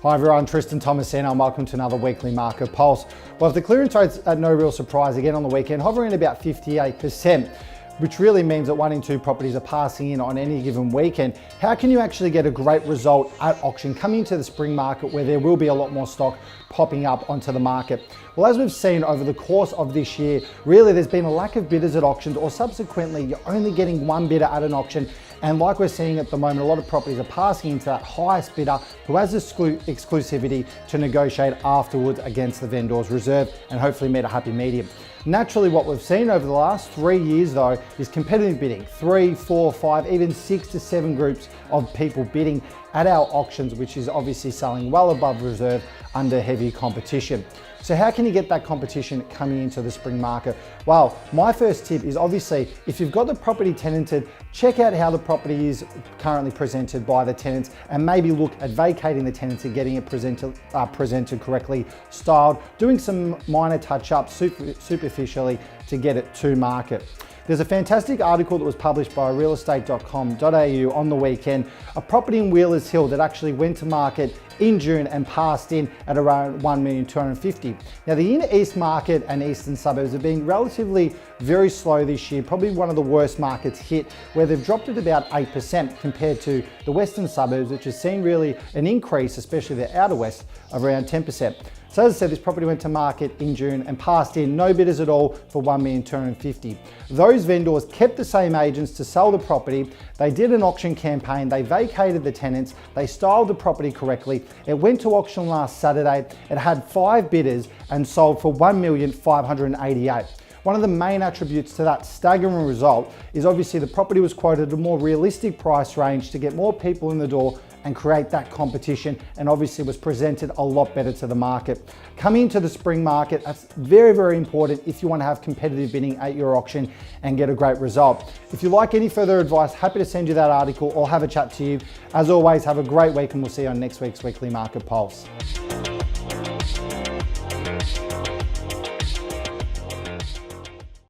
Hi everyone, Tristan, Tomasino, and welcome to another weekly market pulse. Well, if the clearance rate's at no real surprise again on the weekend, hovering at about 58%, which really means that 1 in 2 properties are passing in on any given weekend. How can you actually get a great result at auction coming into the spring market where there will be a lot more stock popping up onto the market? Well, as we've seen over the course of this year, really there's been a lack of bidders at auctions, or subsequently you're only getting one bidder at an auction. And like we're seeing at the moment, a lot of properties are passing into that highest bidder who has exclusivity to negotiate afterwards against the vendor's reserve and hopefully meet a happy medium. Naturally, what we've seen over the last 3 years though is competitive bidding. 3, 4, 5, even 6 to 7 groups of people bidding at our auctions, which is obviously selling well above reserve under heavy competition. So how can you get that competition coming into the spring market? Well, my first tip is obviously, if you've got the property tenanted, check out how the property is currently presented by the tenants and maybe look at vacating the tenants and getting it presented correctly, styled, doing some minor touch-ups superficially to get it to market. There's a fantastic article that was published by realestate.com.au on the weekend, a property in Wheelers Hill that actually went to market in June and passed in at around 1,250,000. Now the inner east market and eastern suburbs have been relatively very slow this year, probably one of the worst markets hit, where they've dropped at about 8% compared to the western suburbs, which has seen really an increase, especially the outer west, of around 10%. So as I said, this property went to market in June and passed in, no bidders at all, for 1,250,000. Those vendors kept the same agents to sell the property. They did an auction campaign, they vacated the tenants, they styled the property correctly. It went to auction last Saturday. It had 5 bidders and sold for 1,588,000. One of the main attributes to that staggering result is obviously the property was quoted at a more realistic price range to get more people in the door and create that competition, and obviously was presented a lot better to the market. Coming into the spring market, that's very, very important if you want to have competitive bidding at your auction and get a great result. If you like any further advice, happy to send you that article or have a chat to you. As always, have a great week and we'll see you on next week's Weekly Market Pulse.